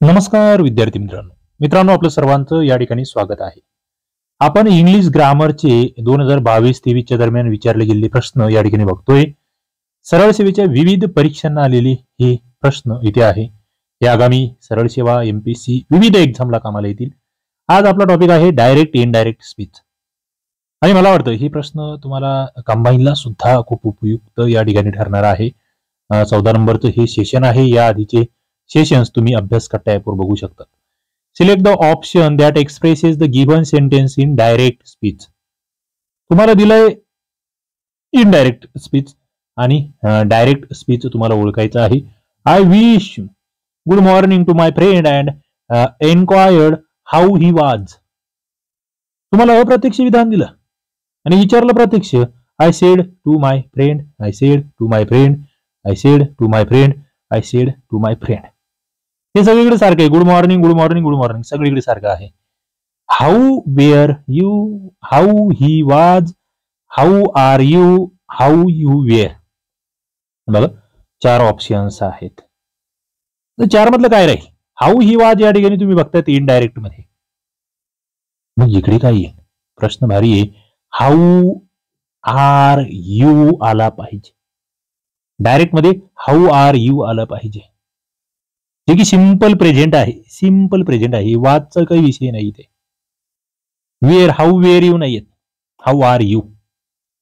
नमस्कार विद्यार्थी मित्रांनो आपलं सर्वांचं या ठिकाणी स्वागत आहे. आपण इंग्लिश ग्रामरचे 2022-23 दरम्यान विचारले गेलेले प्रश्न या ठिकाणी बघतोय. सरळ सेवेच्या विविध परीक्षांना आलेले हे प्रश्न इथे आहे. हे आगामी सरळ सेवा, एमपीएससी विविध एक्झामला कामाला येतील. आज आपला टॉपिक आहे डायरेक्ट इनडायरेक्ट स्पीच. आणि मला वाटतं हे प्रश्न तुम्हाला कंबाईनला सुद्धा खूप उपयुक्त या ठिकाणी ठरणार आहे. 14 नंबरचं हे सेशन आहे. या आधीचे सेशन्स तुम्ही अभ्यास कट्टा ॲपवर बघू शकता. Select the option that expresses the given sentence in direct speech. तुम्हाला दिलंय इनडायरेक्ट स्पीच आणि डायरेक्ट स्पीच तुम्हाला ओळखायचं आहे. I wish good morning to my friend and enquired how he was. तुम्हाला अप्रत्यक्ष विधान दिलं आणि विचारलं प्रत्यक्ष. I said to my friend, I said to my friend, I said to my friend, I said to my friend. हे सगळीकडे सारखं आहे. Good morning good morning good morning सगळीकडे सारखं आहे. How were you, how he was, how are you, how you were. बघा 4 options आहेत. तर 4 मधलं काय राहील? हाऊ ही वाज या ठिकाणी तुम्ही बघताय इनडायरेक्ट मध्ये. मग इकडे काय येईल? प्रश्न भारी आहे. हाऊ आर यू आला पाहिजे. डायरेक्ट मध्ये हाऊ आर यू आलं पाहिजे, जे की सिंपल प्रेझेंट आहे. सिंपल प्रेझेंट आहे. वादचा काही विषय नाही इथे. वेअर, हाऊ वेअर यू नाहीयेत. How are you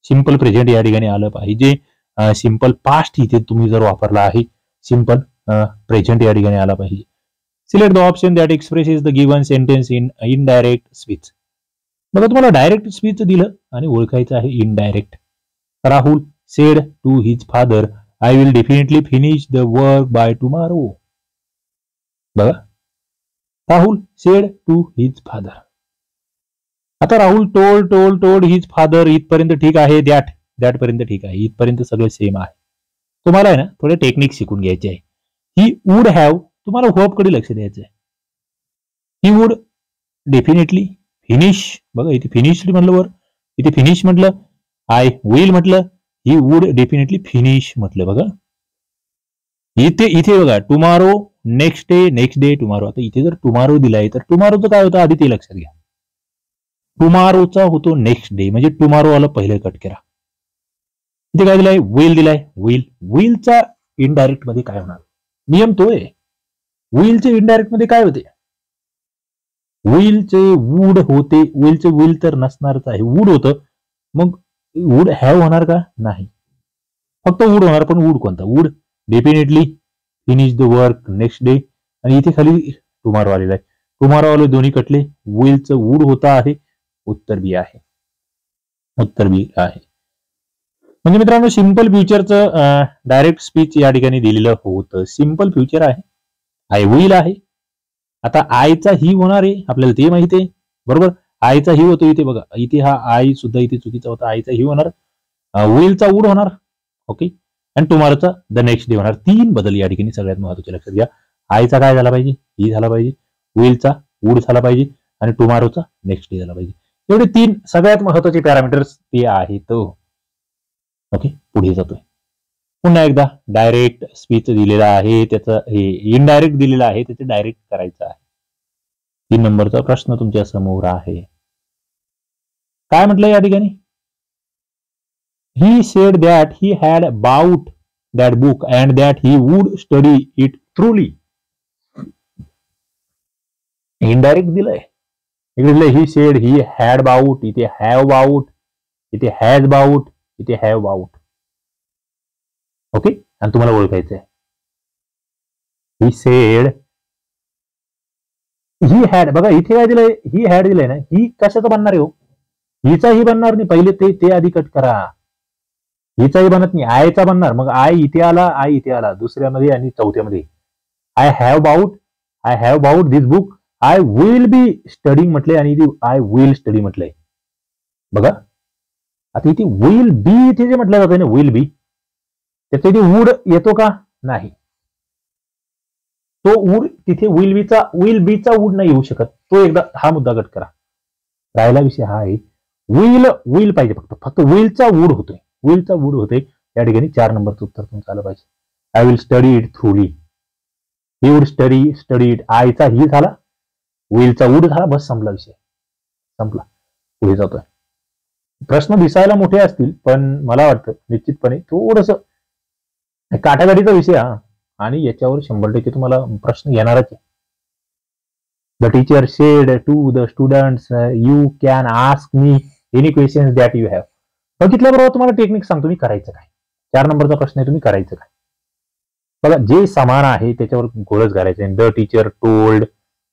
simple present या ठिकाणी आलं पाहिजे. सिंपल पास्ट इथे तुम्ही जर वापरला आहे, सिंपल प्रेझेंट या ठिकाणी आला पाहिजे. Select the option that expresses the given sentence in indirect speech. बघा तुम्हाला डायरेक्ट स्पीच दिलं आणि ओळखायचं आहे indirect. Rahul said to his father, I will definitely finish the work by tomorrow. बघा Rahul said to his father. आता राहुल told his father इथपर्यंत ठीक आहे. दॅट पर्यंत ठीक आहे. इथपर्यंत सगळं सेम आहे. तुम्हाला आहे ना थोडे टेक्निक शिकून घ्यायचे आहे. ही वुड हॅव, तुम्हाला होप कडे लक्ष द्यायचं आहे. He would definitely finish. बघा इथे फिनिश्ड म्हटलं वर, इथे फिनिश म्हटलं. आय विल म्हटलं. ही वुड डेफिनेटली फिनिश म्हटलं. बघा इथे बघा टुमारो, नेक्स्ट डे टुमारो. आता इथे जर टुमारो दिलाय तर टुमारोचं काय होतं आधी ते लक्षात घ्या. टुमारोचा होतो नेक्स्ट डे, म्हणजे टुमारो आलं पहिले कट करा. इथे काय दिलाय? विल दिलाय. विलचा इनडायरेक्ट मध्ये काय होणार? नियम तो आहे. विलचे इनडायरेक्ट मध्ये काय होते? विलचे वुड होते. विलचे विल तर नसणारच आहे. वुड होतं. मग वुड हॅव होणार का? नाही, फक्त वुड होणार. पण वुड कोणता? Would definitely finish the work next day. आणि इथे खाली टुमारो आलेला आहे. टुमारो आले दोन्ही कटले. विलचं वुड होता आहे. उत्तर बी आहे. उत्तर बी आहे. म्हणजे मित्रांनो सिंपल फ्युचरचं डायरेक्ट स्पीच या ठिकाणी दिलेलं होतं. सिंपल फ्युचर आहे. आय विल आहे. आता आयचा ही होणार आहे आपल्याला ते माहिती आहे, बरोबर. आयचा ही होतो इथे बघा. इथे हा आय सुद्धा इथे चुकीचा होता. आयचा ही होणार. विलचा वुड होणार. ओके. आणि टुमारोचा द नेक्स्ट डे होणार. 3 बदल या ठिकाणी सगळ्यात महत्त्वाचे लक्षात घ्या. आयचा काय झाला पाहिजे? ही झाला पाहिजे. विलचा वुड झाला पाहिजे. आणि टुमारोचा नेक्स्ट डे झाला पाहिजे. एवढे 3 सगळ्यात महत्त्वाचे पॅरामीटर्स ते आहेत. ओके. पुढे जातोय. पुन्हा एकदा डायरेक्ट स्पीच दिलेला आहे, त्याचं हे इनडायरेक्ट दिलेलं आहे, त्याचे डायरेक्ट करायचं आहे. 3 नंबरचा प्रश्न तुमच्या समोर आहे. काय म्हटलं या ठिकाणी? He said that he had bought that book and that he would study it thoroughly. Indirect दिलंय. इकडे दिलंय he said, he had bought, इथे हॅव बाउट, इथे हॅज बाउट, इथे हॅव बाउट. ओके. आणि तुम्हाला ओळखायचं आहे. He said, he had. बघा इथे काय दिलंय? ही हॅड दिलंय ना. ही कशाचं बनणार आहे हो? हिचाही बनणार नाही. पहिले ते आधी कट करा. हिचाही बनत नाही. आयचा बनणार. मग आय इथे आला, आय इथे आला दुसऱ्यामध्ये आणि चौथ्यामध्ये. I have bought this book. I will be studying म्हटलंय आणि इथे आय विल स्टडी म्हटलंय. बघा आता इथे विल बी, इथे जे म्हटलं जातं ना विल बी, त्याचा इथे वुड येतो का? नाही. तो वुड तिथे विल बीचा वुड नाही येऊ शकत. तो एकदा हा मुद्दा कट करा. राहिला विषय हा आहे. विल पाहिजे. फक्त विलचा वुड होतोय. विलचा वुड होतोय या ठिकाणी. 4 नंबरचं उत्तर तुमचं आलं पाहिजे. I will study it थ्रूली. He would studied, आयचा ही झाला, विलचा वुड झाला, बस संपला विषय, संपला. पुढे जातोय. प्रश्न दिसायला मोठे असतील पण मला वाटतं निश्चितपणे थोडस काटाकाटीचा विषय हा, आणि याच्यावर 100% तुम्हाला प्रश्न येणारच आहे. The teacher said to the students, you can ask me any questions that you have. बघितल्याबरोबर तुम्हाला टेक्निक सांगतो मी करायचं काय. 4 नंबरचा प्रश्न आहे, तुम्ही करायचं काय. बघा, जे समान आहे त्याच्यावर घोळच घालायचं. The teacher told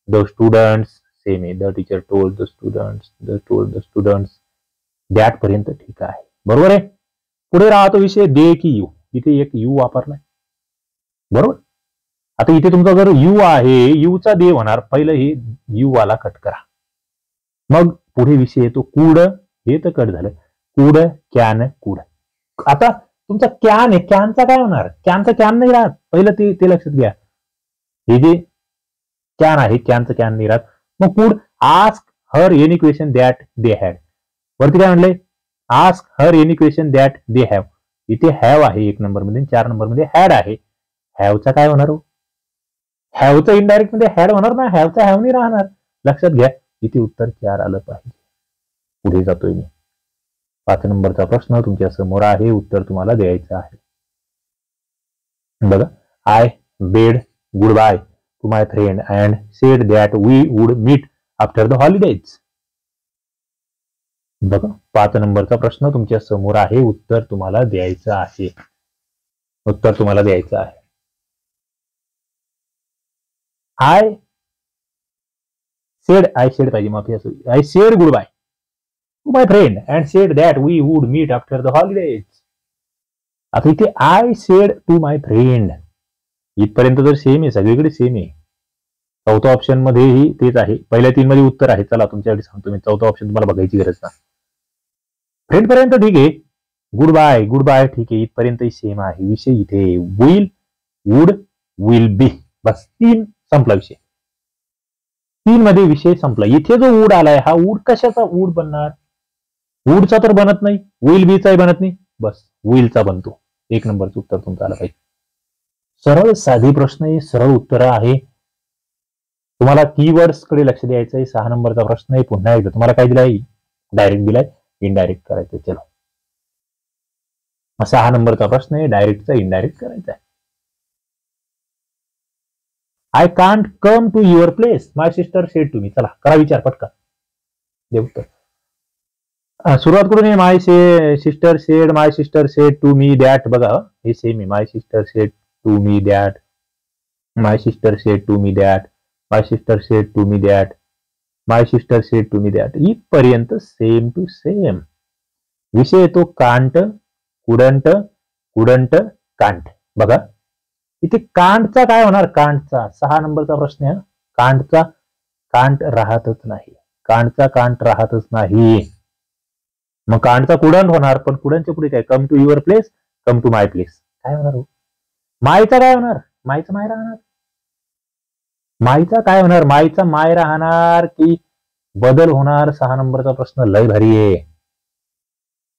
the students, same आहे. The teacher told the students that पर्यंत ठीक आहे, बरोबर आहे. पुढे राहतो विषय दे की यू. इथे एक यू वापरलाय, बरोबर. आता इथे तुमचा जर यू आहे, यूचा दे होणार. पहिलं हे यू वाला कट करा, मग पुढे विषय येतो कुड. हे तर कट झालं. कुड, कॅन, कुड. आता तुमचा कॅन आहे, कॅनचा काय होणार. कॅनचा कॅन नाही राहत, पहिलं ते लक्षात घ्या. हे जे कॅन आहे, कॅनचं कॅन नाही राहत. मग could ask her any question that they had. वरती काय म्हणलंय, ask her any question that they have. इथे हॅव आहे 1 नंबर मध्ये, 4 नंबर मध्ये हॅड आहे. हॅवचा काय होणार हो, हॅवचं इनडायरेक्ट मध्ये हॅड होणार ना, हॅवचा हॅव नाही राहणार. लक्षात घ्या, इथे उत्तर 4 आलं पाहिजे. पुढे जातोय मी. 5 नंबरचा प्रश्न तुमच्या समोर आहे, उत्तर तुम्हाला द्यायचं आहे. बघा, I bade goodbye to my friend and said that we would meet after the holidays. बघा, 5 नंबरचा प्रश्न तुमच्या समोर आहे, उत्तर तुम्हाला द्यायचं आहे. उत्तर तुम्हाला द्यायचं आहे. आय सेड पाहिजे, माफी असो. I said goodbye to my friend and said that we would meet after the holidays. आता इथे I said to my friend इथपर्यंत तर सेम आहे, सगळीकडे सेम आहे. चौथ्या ऑप्शन मध्येही तेच आहे. पहिल्या 3 मध्ये उत्तर आहे. चला तुमच्याकडे सांगतो मी, चौथा ऑप्शन तुम्हाला बघायची गरज नाही. फ्रेंड पर्यंत ठीक आहे, गुड बाय ठीक आहे, इथपर्यंतही सेम आहे. विषय इथे विल, वुड, विल बी, बस 3 संपला विषय. 3 मध्ये विषय संपला. इथे जो वूड आलाय, हा वूड कशाचा वूड बनणार. वूडचा तर बनत नाही, विल बीचाही बनत नाही, बस विलचा बनतो. 1 नंबरचं उत्तर तुमचं आलं पाहिजे. सरळ साधी प्रश्न आहे, सरळ उत्तर आहे. तुम्हाला कीवर्ड्स कडे लक्ष द्यायचं आहे. 6 नंबरचा प्रश्न आहे. पुन्हा एकदा तुम्हाला काय दिलाय, डायरेक्ट दिलाय, इनडायरेक्ट करायचं. चलो, 6 नंबरचा प्रश्न आहे, डायरेक्टचा इनडायरेक्ट करायचा आहे. I can't come to your place my sister said to me. चला करा विचार पटका, दे उत्तर. सुरुवात करून my sister said to me that. बघा हे सेम आहे. My sister said to me that, my sister said to me that, my sister said to me that, my sister said to me that. इथपर्यंत same to same. विषय येतो can't, couldn't, can't. बघा इथे कांटचा काय होणार, कांटचा 6 नंबरचा प्रश्न आहे. कांटचा कांट राहतच नाही, कांटचा कांट राहतच नाही. मग कांटचा कुडंट होणार, पण कुडंटच्या पुढे काय, come to your place, come to my place. काय होणार हो, मायचा काय होणार, मायचा माय राहणार. मायचा काय होणार, मायचा माय राहणार की बदल होणार. 6 नंबरचा प्रश्न लय भारी आहे.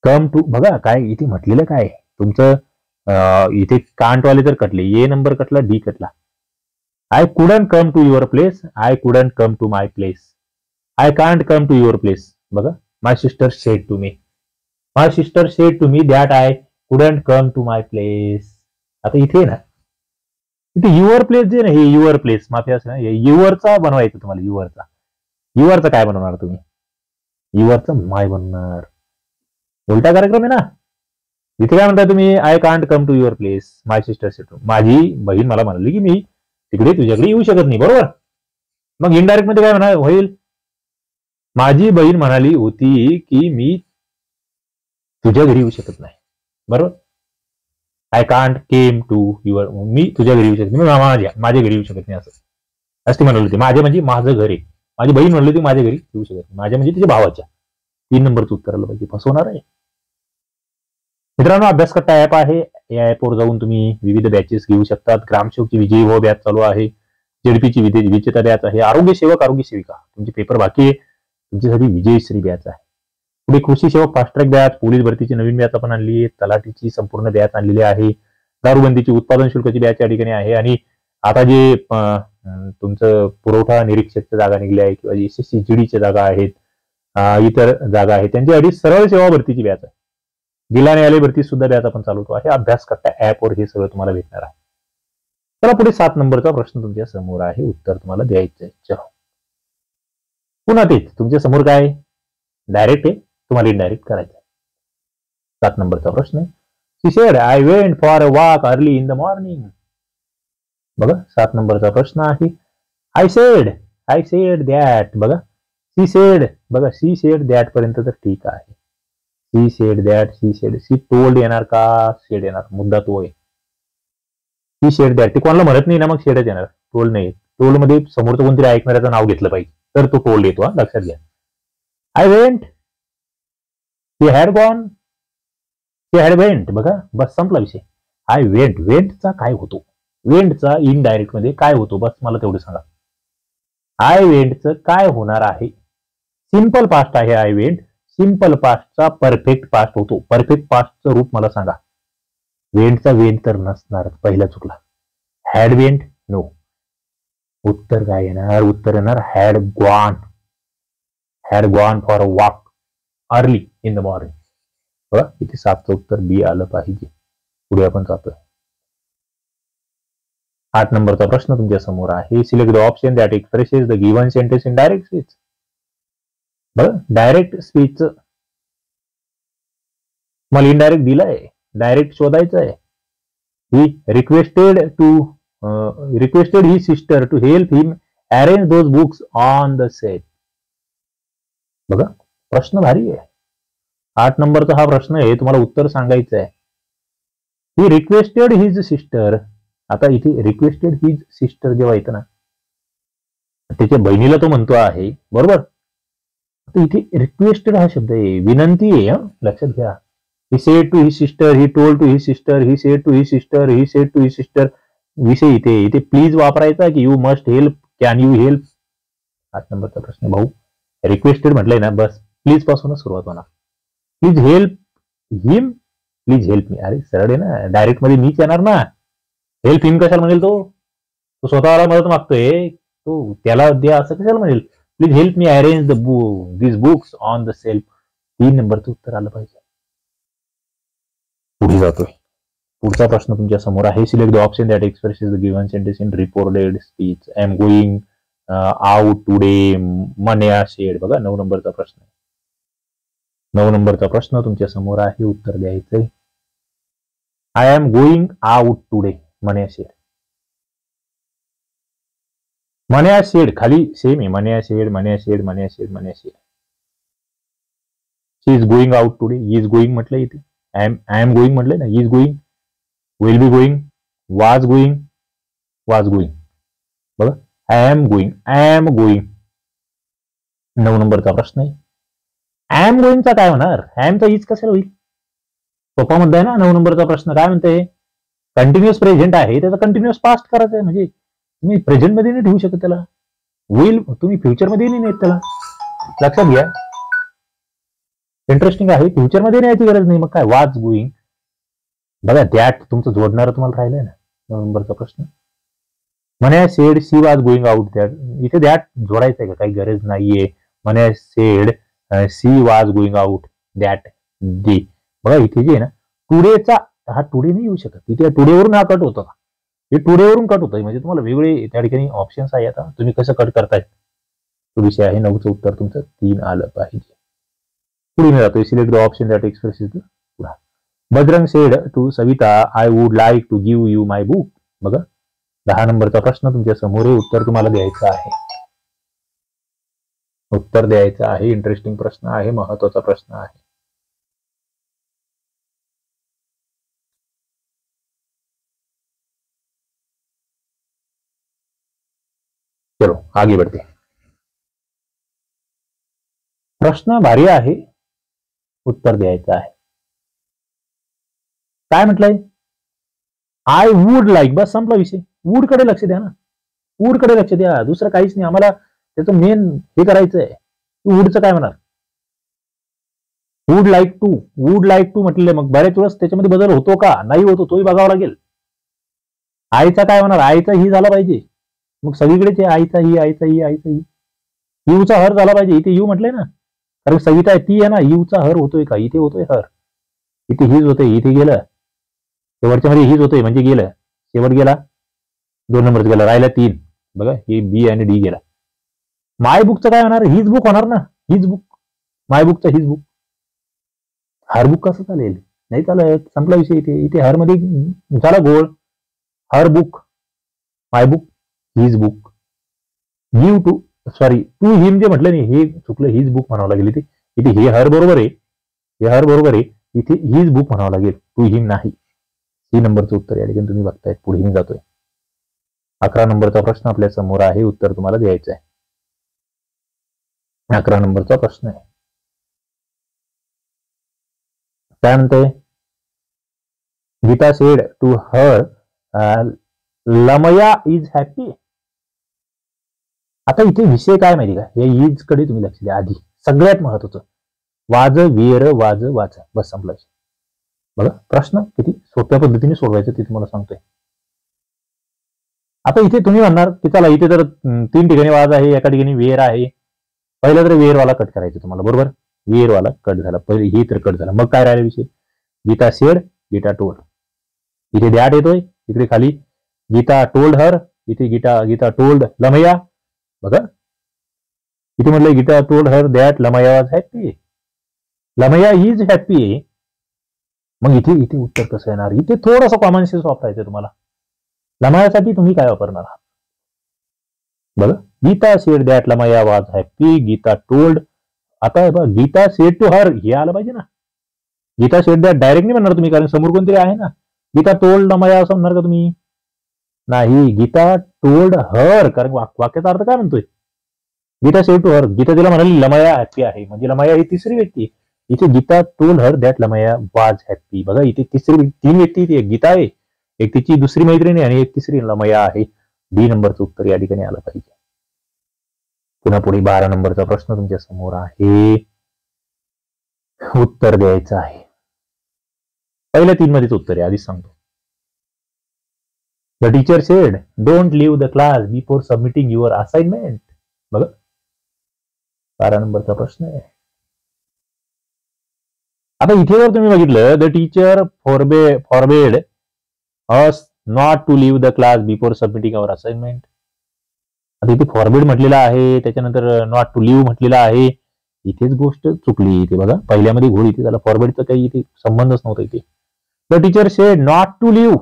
कम टू, बघा काय इथे म्हटलेलं काय तुमचं, इथे कांटवाले तर कटले, ए नंबर कटला, डी कटला. I couldn't come to your place, I couldn't come to my place, I can't come to your place. बघा, my sister said to me, my sister said to me that I couldn't come to my place. आता इथे ना, इथे your place जे ना, हे your place माफी असं ना, युअरचा बनवायचं तुम्हाला. युअरचा काय बनवणार तुम्ही, युअरचं माय बनणार. उलटा कार्यक्रम आहे ना. इथे काय म्हणताय तुम्ही, I can't come to your place, my sister said to. माझी बहीण मला म्हणाली की मी तिकडे तुझ्याकडे येऊ शकत नाही, बरोबर. मग इनडायरेक्ट मध्ये काय म्हणा होईल, माझी बहीण म्हणाली होती की मी तुझ्या घरी येऊ शकत नाही, बरोबर. I can't came to your, मी तुझ्या घरी येऊ शकत नाही, माझ्या घरी येऊ शकत नाही, असं ती म्हणाली होती. माझ्या म्हणजे माझं घर आहे. माझी बहीण म्हणली होती माझ्या घरी येऊ शकत नाही, माझ्या म्हणजे तिच्या भावाच्या. 3 नंबरचं उत्तर आलं पाहिजे. फसवणार आहे मित्रांनो. अभ्यास कट्टा ऍप आहे, या ऍपवर जाऊन तुम्ही विविध बॅचेस घेऊ शकतात. ग्रामसेवकची विजयी हो बॅच चालू आहे, जेडपीची विजेता बॅच आहे, आरोग्य सेवक आरोग्य सेविका तुमचे पेपर बाकी आहे, तुमच्यासाठी विजयश्री बॅच आहे. पुढे कृषी सेवक फास्ट ट्रॅक बॅच, पोलीस भरतीची नवीन बॅच आपण आणली आहे, तलाठीची संपूर्ण बॅच आणलेली आहे, दारूबंदीची उत्पादन शुल्काची बॅच या ठिकाणी आहे, आणि आता जे तुमचं पुरवठा निरीक्षकच्या जागा निघल्या आहे किंवा SSC-GDच्या जागा आहेत, इतर जागा आहेत, त्यांच्यासाठी सरळ सेवा भरतीची बॅच आहे. जिल्हा न्यायालय भरती सुद्धा बॅच आपण चालवतो आहे. अभ्यास कट्टा ऍपवर हे सगळं तुम्हाला भेटणार आहे. चला पुढे 7 नंबरचा प्रश्न तुमच्या समोर आहे. उत्तर तुम्हाला द्यायचं आहे. चलो पुन्हा तेच तुमच्या समोर काय डायरेक्ट आहे, तुम्हाला इनडायरेक्ट करायचं आहे. 7 नंबरचा प्रश्न आहे. She said I went for a walk early in the morning. बघा 7 नंबरचा प्रश्न आहे. I said that. बघा शी सेड, बघा शी सेड दॅट पर्यंत तर ठीक आहे. She said that, she told येणार का सेड येणार, मुद्दा तो आहे. शी सेड दॅट ते कोणाला म्हणत नाही ना, मग सेडच येणार, टोल्ड नाही. टोल्ड मध्ये समोरचं कोणतरी ऐकणाऱ्याचं नाव घेतलं पाहिजे तर तो टोल्ड येतो. हा लक्षात घ्या. I went, she had gone, she had went. बघा बस संपला विषय. आय वेंट, वेंटचा काय होतो, वेंटचा इनडायरेक्ट मध्ये काय होतो, बस मला तेवढं सांगा. आय वेंटचं काय होणार आहे. सिंपल पास्ट आहे आय वेंट. सिंपल पास्टचा परफेक्ट पास्ट होतो. परफेक्ट पास्टचं रूप मला सांगा. वेंटचा वेंट तर नसणार, पहिला चुकला. Had went, no. उत्तर काय येणार, उत्तर येणार had gone. Had gone for a walk early in the morning. बघा इथे 7चं उत्तर बी आलं पाहिजे. पुढे आपण जातोय. 8 नंबरचा प्रश्न तुमच्या समोर आहे. Select the option that expresses the given sentence in direct speech. बघा डायरेक्ट स्पीच मला इनडायरेक्ट दिलाय, डायरेक्ट शोधायचं आहे. He requested his sister to help him arrange those books on the set. बघा प्रश्न भारी आहे. 8 नंबरचा हा प्रश्न आहे, तुम्हाला उत्तर सांगायचं आहे. He requested his sister. आता इथे रिक्वेस्टेड हिज सिस्टर जेव्हा येतं ना, त्याच्या बहिणीला तो म्हणतो आहे, बरोबर. तर इथे रिक्वेस्टेड हा शब्द आहे, विनंती आहे. लक्षात घ्या. He said to his sister, he told to his sister, he said to his sister, he said to his sister. विषय इथे प्लीज वापरायचा की you must help, can you help. 8 नंबरचा प्रश्न भाऊ. रिक्वेस्टेड म्हटलंय ना, बस प्लीज पासूनच सुरुवात होणार. Please help him, please help me. अरे सरळ आहे ना, डायरेक्ट मध्ये मीच येणार ना. हेल्प हिम कशाला म्हणेल, तो स्वतःला मदत मागतोय, तो त्याला द्या असं कशाला म्हणेल. Please help me arrange this books on the self. 3 नंबरचं उत्तर आलं पाहिजे. पुढे जातोय. पुढचा प्रश्न तुमच्या समोर आहे. Select the option that expresses the given sentence in reported speech. I am going out today, Manya sed. बघा 9 नंबरचा प्रश्न. 9 नंबरचा प्रश्न तुमच्या समोर आहे. उत्तर द्यायचंय. I am going out today, Manya sed. Manya sed खाली सेम आहे. Manya sed, Manya sed, Manya sed, Manya sed. She is going out today. Is going म्हटलं इथे. आय एम गोइंग म्हटलंय ना. Is going, will be going, वाज गोइंग, वाज गोइंग. बघा I am going, I am going. 9 नंबरचा प्रश्न आहे. आय एम गोइंगचा काय होणार, आय एमचा इज कशाला होईल. सोपा मुद्दा आहे ना. 9 नंबरचा प्रश्न काय म्हणते, कंटिन्युअस प्रेझेंट आहे, त्याचा कंटिन्युअस पास्ट करायचं आहे. म्हणजे तुम्ही प्रेझेंट मध्ये नाही ठेवू शकत त्याला. विल तुम्ही फ्युचर मध्ये नाही नेत त्याला. लक्षात घ्या. इंटरेस्टिंग आहे. फ्युचर मध्ये न्यायची गरज नाही. मग काय वाज गोइंग. बघा दॅट तुमचं जोडणार तुम्हाला राहिलंय ना. 9 नंबरचा प्रश्न. म्हणे said she was going out that. इथे दॅट जोडायचं आहे का, काही गरज नाहीये. म्हणे said she was going out that day. बघा इथे जे आहे ना, टुडेचा हा टुडे नाही येऊ शकत. इथे टुडेवरून हा कट होतो. हे टुडेवरून कट होतंय. म्हणजे तुम्हाला वेगळे त्या ठिकाणी ऑप्शन्स आहे. आता तुम्ही कसं कट करताय तो विषय आहे. 9चं उत्तर तुमचं 3 आलं पाहिजे. पुढे मी जातोय. Select the option that expresses the. Bajrang said to Savita I would like to give you my book. बघा 10 नंबरचा प्रश्न तुमच्या समोर आहे. उत्तर तुम्हाला द्यायचं आहे. उत्तर द्यायचं आहे. इंटरेस्टिंग प्रश्न आहे, महत्वाचा प्रश्न आहे. चलो आगे बढ़ते. प्रश्न भारी आहे, उत्तर द्यायचं आहे. काय म्हटलंय, आय वुड लाईक. बस संपला विषय. वुड कडे लक्ष द्या ना. वुड कडे लक्ष द्या, दुसरं काहीच नाही. आम्हाला त्याचं मेन हे करायचंय. वुडचं काय म्हणणार, would like to. Would like to म्हटलेलं मग बऱ्याच वेळेस त्याच्यामध्ये बदल होतो का नाही होतो तोही बघावा लागेल. आईचा काय होणार, आईचा ही झाला पाहिजे, मग सगळीकडेच आईचा ही आईचा ही आईचा ही, यूचा हर झाला पाहिजे. इथे यू म्हटलंय ना, कारण सविता आहे ती आहे ना, यूचा हर होतोय का, इथे होतोय हर, इथे हीच होतोय, इथे गेलं शेवटच्या मध्ये हीच होतोय म्हणजे गेलं, शेवट गेला 2 नंबरच गेला, राहिला 3. बघा हे बी आणि डी गेला. माय बुकचं काय होणार, हीच बुक होणार ना, हीच बुक, माय बुकचा हीच बुक. हर बुक कसं चालेल, नाही चालत, संपला विषय. इथे इथे हर मध्ये झाला गोळ, her book, my book, his book, give to, sorry to him जे म्हटलं नाही हे चुकलं, हीज बुक म्हणावं लागेल. इथे इथे हे हर बरोबर आहे, हे हर बरोबर आहे, इथे हीज बुक म्हणावं लागेल, टू हिम नाही. सी नंबरचं उत्तर या ठिकाणी तुम्ही बघताय. पुढे मी जातोय. 11 नंबरचा प्रश्न आपल्या समोर आहे, उत्तर तुम्हाला द्यायचं आहे. 11 नंबरचा प्रश्न आहे, काय म्हणतोय, Geeta said to her Lamya is happy. आता इथे विषय काय माहिती का, हे इज कडे तुम्ही लक्ष द्या आधी, सगळ्यात महत्वाचं, वाज वेर वाज वाच, बस संपला. बघा प्रश्न किती सोप्या पद्धतीने सोडवायचं ते तुम्हाला सांगतोय. आता इथे तुम्ही म्हणणार की चला इथे तर 3 ठिकाणी वाज आहे, एका ठिकाणी वेर आहे, पहिला तर वेरवाला कट करायचं तुम्हाला, बरोबर, वेरवाला कट झाला, पहिले ही तर कट झाला, मग काय राहिला विषय, गीता सेड गीता टोल्ड, इथे दॅट येतोय, इकडे खाली गीता टोल्ड हर, इथे गीता टोल्ड लमया. बघा इथे म्हटलं Geeta told her that Lamya was happy, Lamya is happy. मग इथे इथे उत्तर कसं येणार, इथे थोडंसं कॉमन सेन्स वापरायचं तुम्हाला. लमयासाठी तुम्ही काय वापरणार आहात, बघा Geeta said that Lamya was happy, Geeta told, आता बघा गीता सेड टू हर हे आलं पाहिजे ना, गीता सेड दॅट डायरेक्ट नाही म्हणणार तुम्ही, कारण समोर कोणतरी आहे ना. गीता टोल्ड लमया असं म्हणणार का तुम्ही, नाही, गीता टोल्ड हर, कारण वाक्याचा अर्थ काय म्हणतोय, Geeta said to her, Geeta तिला म्हणाली लमया हॅपी आहे, म्हणजे लमया ही तिसरी व्यक्ती. इथे गीता टोल्ड हर दॅट लमया वाज हॅपी, बघा इथे 3 व्यक्ती, ती एक गीता आहे, एक तिची दुसरी मैत्रिणी आणि एक तिसरी लमया आहे. डी नंबरचं उत्तर या ठिकाणी आलं पाहिजे. पुन्हा पुढे 12 नंबरचा प्रश्न तुमच्या समोर आहे, उत्तर द्यायचं आहे. पहिल्या 3 मध्येच उत्तर आहे, आधीच सांगतो. The teacher said don't leave the class before submitting your assignment. बघा 12 नंबरचा प्रश्न आहे. आता इथे जर तुम्ही बघितलं, the teacher forbade us not to leave the class before submitting our assignment. आता इथे फॉरबेड म्हटलेलं आहे, त्याच्यानंतर नॉट टू लिव्ह म्हटलेलं आहे, इथेच गोष्ट चुकली. इथे बघा पहिल्यामध्ये घोळ, इथे त्याला फॉरबेडचा काही इथे संबंधच नव्हता. इथे the teacher said not to leave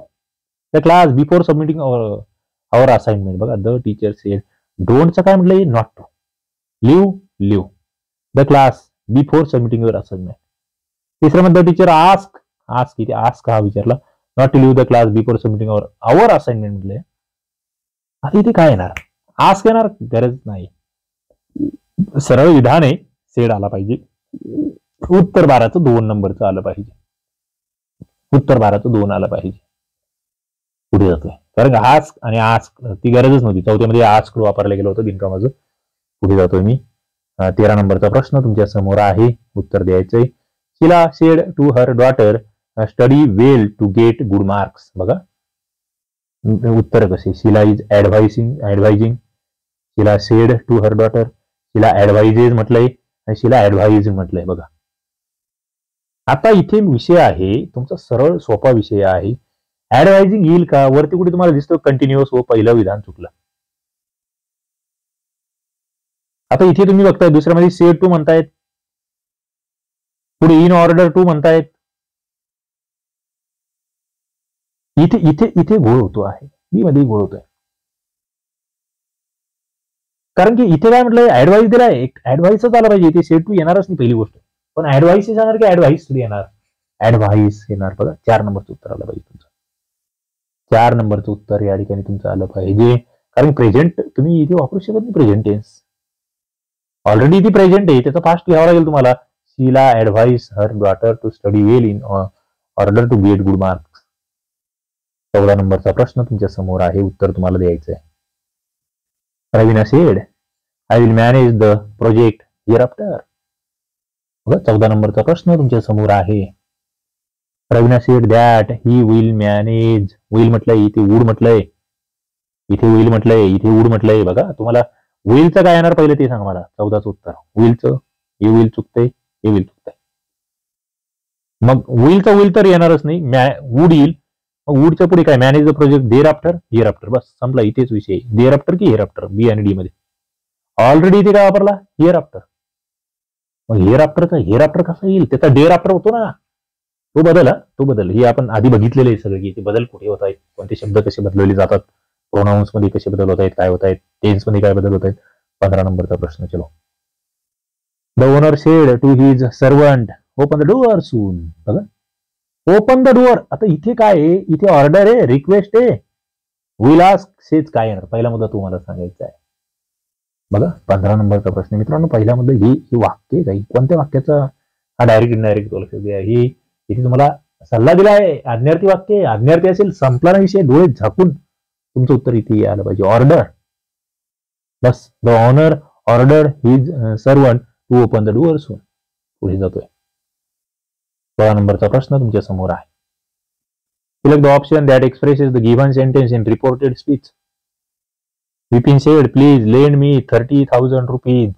the class before submitting our assignment. बघा द टीचर सेड, डोंटचं काय म्हटलंय, not to, leave the class before submitting your assignment. तिसरं मध्ये द टीचर आस्क इथे आस्क हा विचारला, not to leave the class before submitting our assignment म्हटलंय. आता इथे काय येणार, आस्क येणार, गरज नाही, सरळ विधान आहे, सेड आला पाहिजे. उत्तर 12चं 2 नंबरचं आलं पाहिजे, उत्तर 12चं 2 आलं पाहिजे. पुढे जातोय, कारण आस्क आणि आस्क ती गरजच नव्हती, चौथ्यामध्ये आस्क वापरलं गेलं होतं बिनकामाचं. पुढे जातोय मी. 13 नंबरचा प्रश्न तुमच्या समोर आहे, उत्तर द्यायचंय. Sheela said to her daughter study well to get good marks. बघा उत्तर कसे, Sheela is advising, Sheela said to her daughter, Sheela advises म्हटलंय आणि शीला ऍडवाइज म्हटलंय. बघा आता इथे विषय आहे तुमचा सरळ सोपा विषय आहे. ऍडवाइजिंग येईल का, वरती कुठे तुम्हाला दिसतो कंटिन्युअस व पहिलं विधान चुकलं. आता इथे तुम्ही बघताय दुसऱ्यामध्ये सेड टू म्हणतायत, पुढे इन ऑर्डर टू म्हणतायत. इथे इथे इथे घोळ होतो आहे, बी मध्ये घोळ होतोय, कारण की इथे काय म्हटलंय, ऍडवाइस दिलाय, ऍडवाइसच आला पाहिजे, इथे सेड टू येणारच नाही पहिली गोष्ट. पण ऍडवाइस येणार की ऍडवाइस येणार, ऍडवाइस येणार. बघा 4 नंबरचं उत्तर आलं पाहिजे तुमचं, 4 नंबरचं उत्तर या ठिकाणी तुमचं आलं पाहिजे. कारण प्रेझेंट तुम्ही इथे वापरू शकत नाही, प्रेझेंट टेन्स ऑलरेडी इथे प्रेझेंट आहे, त्याचा फास्ट घ्यावा लागेल तुम्हाला. Sheela advise her daughter to study well in order to get good marks. 14 नंबरचा प्रश्न तुमच्या समोर आहे, उत्तर तुम्हाला द्यायचं आहे. Raveena said I will manage the project here after. 14 नंबरचा प्रश्न तुमच्या समोर आहे. Raveena sed that he will manage will म्हटलंय, इथे वूड म्हटलंय, इथे विल म्हटलंय, इथे वूड म्हटलंय. बघा तुम्हाला विलचं काय येणार पहिलं ते सांगा मला. 14चं उत्तर विलचं. हे विल चुकतंय, हे विल चुकतंय. मग विलचं विल तर येणारच नाही, वूड येईल. मग वूडच्या पुढे काय, manage the project thereafter, hereafter. बस संपला, इथेच विषय. देअर आफ्टर की हिअर आफ्टर, बी आणि डी मध्ये. ऑलरेडी इथे काय वापरला, हिअर आफ्टर. मग हिअर आफ्टरचा हिअर आफ्टर कसा येईल, त्याचा डेअर आफ्टर होतो ना, तो बदल. तो बदल हे आपण आधी बघितलेलं आहे सगळं, की ते बदल कुठे होत आहेत, कोणते शब्द कसे बदलवले जातात, प्रोनाउन्स मध्ये कसे बदल होत आहेत, काय होत आहेत, टेन्स मध्ये काय बदल होत आहेत. 15 नंबरचा प्रश्न. चलो. The owner said to his servant open the door soon. बघा ओपन द डोअर. आता इथे काय आहे, इथे ऑर्डर आहे, रिक्वेस्ट आहे, विल आस्क, सेज काय येणार पहिला मुद्दा तुम्हाला सांगायचा आहे. बघा 15 नंबरचा प्रश्न मित्रांनो. पहिला मुद्दा ही वाक्य काही कोणत्या वाक्याचा, हा डायरेक्ट इनडायरेक्ट लक्षात घ्या. ही इथे तुम्हाला सल्ला दिला आहे, आज्ञार्थी वाक्य. आज्ञार्थी असेल, संपला ना विषय, डोळे झाकून तुमचं उत्तर इथे यायला पाहिजे. ऑर्डर. बस the owner order his servant to open the door soon. पुढे जातोय. 16 नंबरचा प्रश्न तुमच्या समोर आहे. Select the option that expresses the given sentence in reported speech. Vipin said please lend me 30,000 rupees.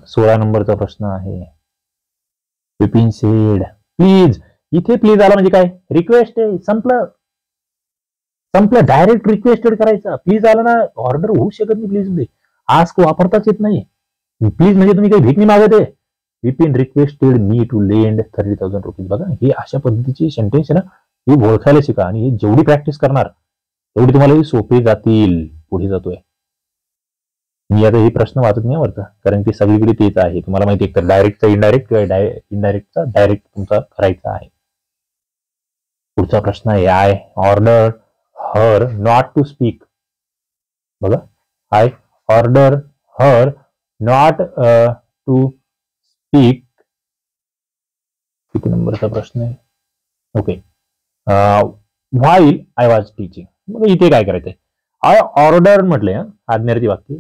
16 नंबरचा प्रश्न आहे. Vipin said please. इथे प्लीज आला म्हणजे काय, रिक्वेस्ट आहे. संपलं संपलं, डायरेक्ट रिक्वेस्टेड करायचा. प्लीज आला ना, ऑर्डर होऊ शकत नाही प्लीज मध्ये. आस्क वापरताच येत नाही. प्लीज म्हणजे तुम्ही काही भीक नाही मागत आहे. Vipin requested me to lend 30,000 rupees. बघा ही अशा पद्धतीची सेंटेन्स आहे ना, ही ओळखायला शिका. आणि ही जेवढी प्रॅक्टिस करणार तेवढी तुम्हाला ही सोपे जातील. पुढे जातोय. मी आता हे प्रश्न वाचत नाही वरचा, कारण की सगळीकडे तेच आहे. तुम्हाला माहिती आहे, डायरेक्टचा इनडायरेक्ट किंवा इनडायरेक्टचा डायरेक्ट तुमचा करायचा आहे. पुढचा प्रश्न आहे. I order her not to speak. बघा I order her not to speak. किती नंबरचा प्रश्न आहे. Okay. While I was teaching. मग इथे काय करायचंय, आय ऑर्डर म्हटलंय, आज्ञार्थी वाक्य,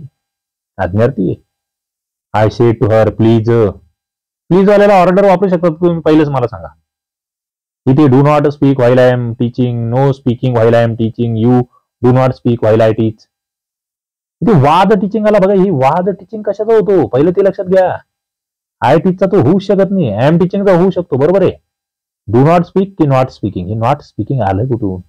आज्ञार्थी. I say to her please. Please वाल्याला ऑर्डर वापरू शकतात तुम्ही, पहिलेच मला सांगा. इथे do not speak while I am teaching, no speaking while I am teaching, you do not speak while I teach. इथे वाद टीचिंग आला. बघा ही वाद टीचिंग कशाचा होतो पहिलं ते लक्षात घ्या. आय टीचचा तो होऊ शकत नाही, आय एम टीचिंगचा होऊ शकतो. बरोबर आहे. डू नॉट स्पीक की नॉट स्पीकिंग, हे नॉट स्पीकिंग आलं कुठून,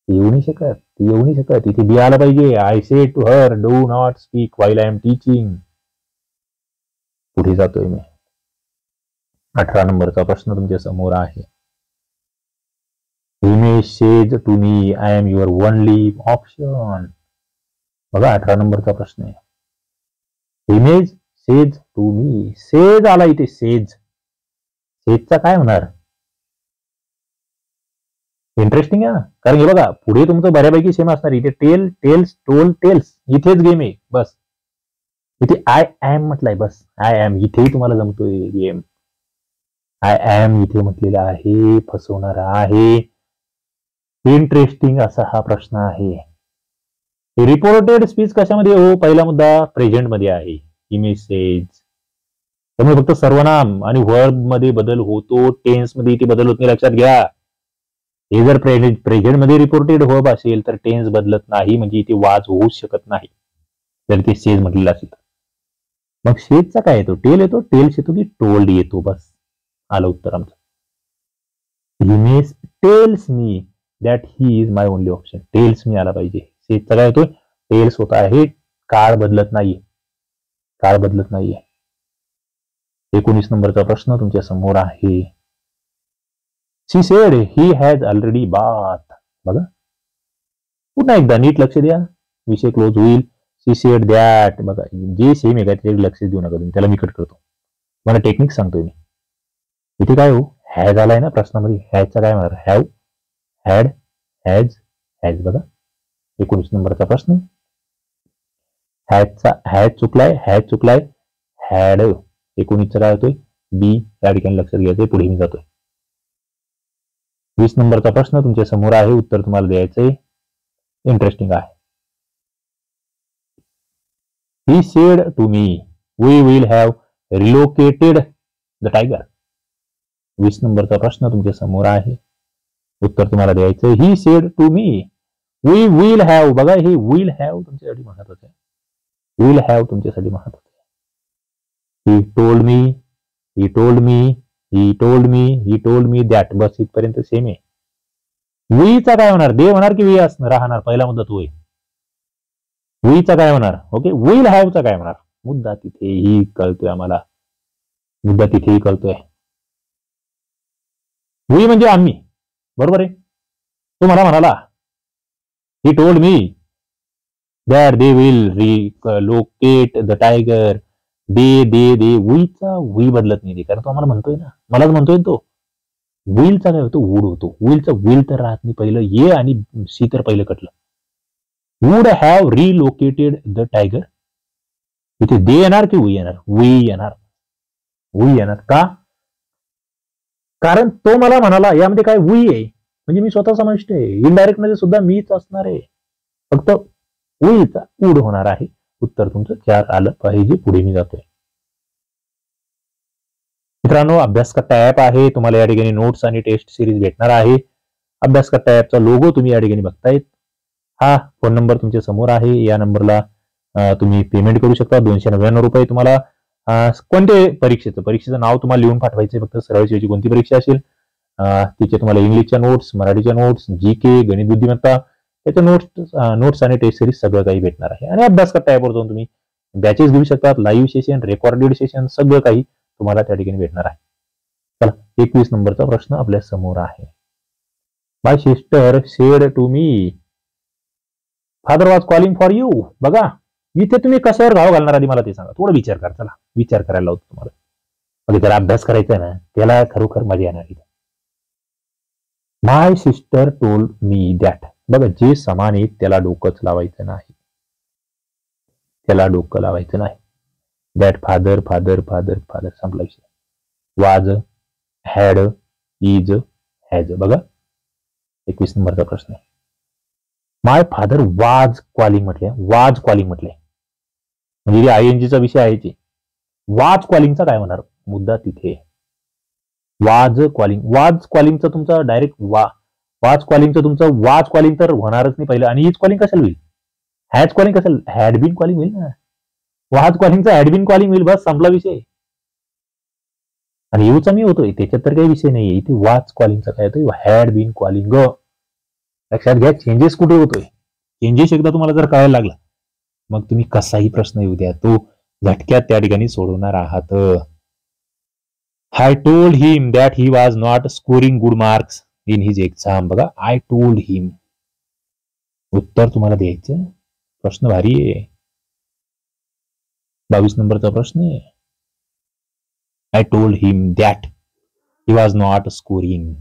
येऊ नाही शकत, येऊ नाही शकत. इथे बी आला पाहिजे. I say to her do not speak while I am teaching. पुढे जातोय मी. 18 नंबरचा प्रश्न तुमच्या समोर आहे. Himesh says to me I am your only option. बघा 18 नंबरचा प्रश्न आहे. Himesh says to me. Says आला इथे, सेज. सेजचा काय होणार, इंटरेस्टिंग आहे ना, कारण हे बघा पुढे तुमचं बऱ्यापैकी सेम असणार. इथे टेल, टेल्स, टोल, टेल्स, इथेच गेम आहे. बस इथे आय एम म्हटलंय. बस आय एम, इथेही तुम्हाला जमतोय गेम. आय एम इथे म्हटलेलं आहे, फसवणार आहे. इंटरेस्टिंग असा हा प्रश्न आहे. रिपोर्टेड स्पीच कशामध्ये हो, पहिला मुद्दा प्रेझेंट मध्ये आहे. Image says. त्यामुळे फक्त सर्वनाम आणि वर्ब मध्ये बदल होतो, टेन्स मध्ये इथे बदल होत नाही, लक्षात घ्या. हे जर प्रेझेंट मध्ये रिपोर्टेड वर्ब असेल तर टेन्स बदलत नाही, म्हणजे इथे वाज होऊच शकत नाही जर ते सेज म्हटलेलं असेल. मग सेजचा काय येतो, टेल येतो, टेल्स येतो की टोल्ड येतो. बस आलं उत्तर आमचं. Himesh tells me that he is my only option. Tells me आला पाहिजे. सेजचा काय येतो, टेल्स होता आहे. काळ बदलत नाहीये, काळ बदलत नाहीये. 19 नंबरचा प्रश्न तुमच्या समोर आहे. She said he has already bath. बघा पुन्हा एकदा नीट लक्ष द्या, विषय क्लोज होईल. She said that. बघा जे सेम आहे का त्याच्याकडे लक्ष देऊ नका तुम्ही, त्याला मी कट करतो. मला टेक्निक सांगतोय मी. इथे काय हो, हॅज आलाय ना प्रश्नामध्ये, हॅजचा काय म्हणणार, हॅव, हॅड, हॅज, हॅज. बघा 19 नंबरचा प्रश्न. हॅजचा हॅज चुकलाय, हॅज चुकलाय, हॅड. 19चा काय होतोय, बी. या ठिकाणी लक्षात घ्यायचंय. पुढे मी जातोय. 20 नंबरचा प्रश्न तुमच्या समोर आहे, उत्तर तुम्हाला द्यायचंय. इंटरेस्टिंग आहे. He said to me we will have relocated the tiger. 20 नंबरचा प्रश्न तुमच्या समोर आहे. उत्तर तुम्हाला द्यायचं. He said to me. We will have. बघा हे विल हॅव तुमच्यासाठी महत्वाचं आहे. विल हॅव तुमच्यासाठी महत्वाचं आहे. He told me, he told me, he told me, he told me that. बस इथपर्यंत सेम आहे. वीचा काय होणार? दे होणार की वी असणार राहणार? पहिला मुद्दा तो आहे. वीचा काय होणार? ओके. विल हॅवचा काय होणार? मुद्दा तिथेही कळतोय आम्हाला. मुद्दा तिथेही कळतोय. वी म्हणजे आम्ही, बरोबर आहे. तो मला म्हणाला, he told me that they will relocate the tiger. They they they. वीचा वी बदलत नाही, कारण तो आम्हाला म्हणतोय ना, मलाच म्हणतोय तो. विलचा काय होतो? वूड होतो. विलचा विल तर राहत नाही. पहिलं ये आणि सी तर पहिलं कटलं. Would have relocated the tiger. इथे दे येणार की वी येणार? वी येणार. वी येणार का? कारण तो मला म्हणाला. यामध्ये काय वी आहे म्हणजे मी स्वतः समाविष्ट आहे. इनडायरेक्ट मध्ये सुद्धा मीच असणार आहे. फक्त विलचा वूड होणार आहे. उत्तर तुमचं 4 आलं पाहिजे. पुढे मी जातोय. मित्रांनो, अभ्यास कट्टा ऍप आहे. तुम्हाला या ठिकाणी नोट्स आणि टेस्ट सिरीज भेटणार आहे. अभ्यास कट्टा ऍपचा लोगो तुम्ही या ठिकाणी बघतायत. हा फोन नंबर तुमच्या समोर आहे. या नंबरला तुम्ही पेमेंट करू शकता. 299 रुपये. तुम्हाला कोणत्या परीक्षेचं नाव तुम्हाला लिहून पाठवायचे. फक्त सरळ सेवेची कोणती परीक्षा असेल तिचे तुम्हाला इंग्लिशच्या नोट्स, मराठीच्या नोट्स, GK, गणित बुद्धिमत्ता त्याच्या नोट्स आणि टेस्ट सिरीज सगळं काही भेटणार आहे. आणि अभ्यास कट्टा ऍपवर जाऊन तुम्ही बॅचेस घेऊ शकतात. लाईव्ह सेशन, रेकॉर्डेड सेशन सगळं काही तुम्हाला त्या ठिकाणी भेटणार आहे. चला, 21 नंबरचा प्रश्न आपल्या समोर आहे. My sister said to me father was calling for you. बघा इथे तुम्ही कशावर घाव घालणार आधी मला ते सांगा. थोडं विचार करा. चला विचार करायला लावतो तुम्हाला. म्हणजे त्याला अभ्यास करायचा आहे ना, त्याला खरोखर मजा येणार इथे. माय सिस्टर टोल्ड मी दॅट. बघा जे समान आहे त्याला डोकंच लावायचं नाही. त्याला डोकं लावायचं नाही. That father father father father संपला विषय. वाज, हॅड, इज, हॅज. बघा 21 नंबरचा प्रश्न आहे. माय फादर वाज कॉलिंग म्हटले. वाज कॉलिंग म्हटले म्हणजे INGचा विषय आहे ते. वाज कॉलिंगचा काय होणार? मुद्दा तिथे. वाज कॉलिंग. वाज कॉलिंगचा तुमचा डायरेक्ट वाज कॉलिंगचं तुमचं वाज कॉलिंग तर होणारच नाही पहिलं. आणि इज कॉलिंग कशाला होईल? हॅज कॉलिंग कशाला? हॅड बीन कॉलिंग होईल ना. वाज कॉलिंगचा हॅड बीन कॉलिंग होईल. बस संपला विषय. आणि यूचा मी होतोय त्याच्यात तर काही विषय नाहीये. इथे वाज कॉलिंगचा काय होतोय? Had been calling. लक्षात घ्या चेंजेस कुठे होतोय. चेंजेस एकदा तुम्हाला जर कळायला लागला मग तुम्ही कसाही प्रश्न येऊ द्या तो झटक्यात त्या ठिकाणी सोडवणार आहात. I told him that he was not scoring good marks in his exam. बघा आय टोल्ड हिम. उत्तर तुम्हाला द्यायचं. प्रश्न भारी आहे. 22 नंबरचा प्रश्न आहे. I told him that he was not scoring.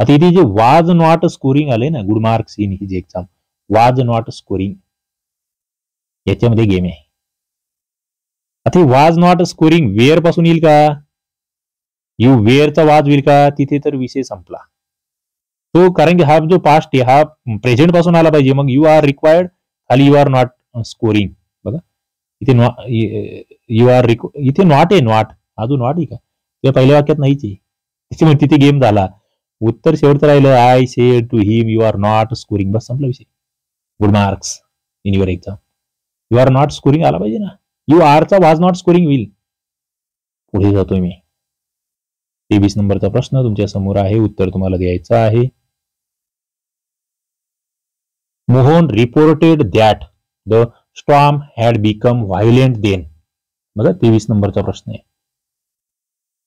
आता इथे जे वाज नॉट स्कोरिंग आले ना, good marks in his exam, वाज नॉट स्कोरिंग याच्यामध्ये गेम आहे. आता वाज नॉट स्कोरिंग वेअर पासून येईल का? यू वेअरचा वाज होईल का? तिथे तर विषय संपला तो. कारण की हा जो पास्ट आहे हा प्रेझेंट पासून आला पाहिजे. मग यू आर रिक्वायर्ड खाली यू आर नॉट स्कोरिंग. बघा इथे यू आर इथे नॉट आहे. नॉट हा जो नॉट आहे का त्या पहिल्या वाक्यात नाहीच आहे. त्याच्यामुळे तिथे गेम झाला. उत्तर शेवटचं राहिलं I said to him you are not scoring. बस संपला विषय. Good marks in your exam. You are not scoring आला पाहिजे ना. यू आरचा वाज नॉट स्कोरिंग होईल. पुढे जातोय मी. 23 नंबरचा प्रश्न तुमच्या समोर आहे. उत्तर तुम्हाला द्यायचं आहे. Mohan reported that the storm had become violent then. बघा 23 नंबरचा प्रश्न आहे.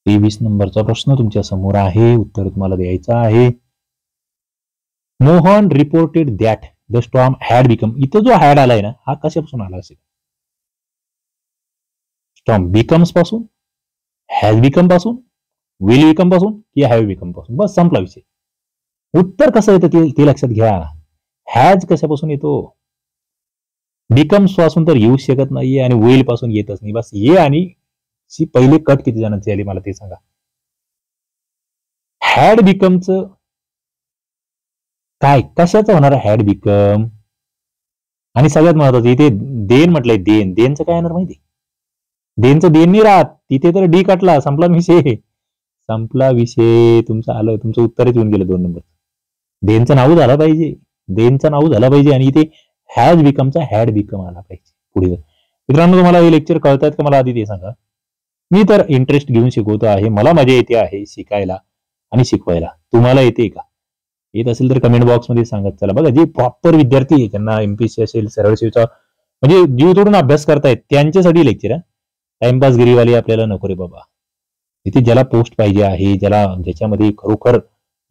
23 नंबरचा प्रश्न तुमच्या समोर आहे. उत्तर तुम्हाला द्यायचं आहे. Mohan reported that the storm had become. इथं जो हॅड आलाय ना हा कशापासून आला असेल? स्टॉर्म बिकम्स पासून, हॅज बिकम पासून, विल बिकम पासून की हॅव बिकम पासून. बस संपला विषय. उत्तर कसं येतं ते लक्षात घ्या. हॅज कशापासून येतो? बिकम्स पासून तर येऊ शकत नाहीये आणि विल पासून येतच नाही. बस ये आणि पहिले कट किती जणांची आली मला ते सांगा. हॅड बिकमच काय कशाचं होणार? Had become. आणि सगळ्यात महत्वाचं इथे देन म्हटलंय. देनचं काय येणार माहिती? देनचं देन नाही राहत तिथे तर डी कटला. संपला विषय. संपला विषय तुमचा. आलं तुमचं उत्तरच येऊन गेलं 2 नंबर. देनचं नाव झालं पाहिजे, देनचं नाव झालं पाहिजे आणि इथे हॅज बिकमचा हॅड बिकम आला पाहिजे पुढे. मित्रांनो तुम्हाला हे लेक्चर कळतायत का मला आधी ते सांगा. मी तर इंटरेस्ट घेऊन शिकवतो आहे, मला मजा येते आहे शिकायला आणि शिकवायला. तुम्हाला येते का? येत असेल तर कमेंट बॉक्समध्ये सांगत चला. बघा जे प्रॉपर विद्यार्थी आहे ज्यांना एमपीएससी असेल, सरळ सेवेचा म्हणजे जीव तोडून अभ्यास करतायत त्यांच्यासाठी लेक्चर आहे. टाइमपास गिरीवाली आपल्याला नको रे बाबा. इथे ज्याला पोस्ट पाहिजे आहे, ज्याच्यामध्ये खरोखर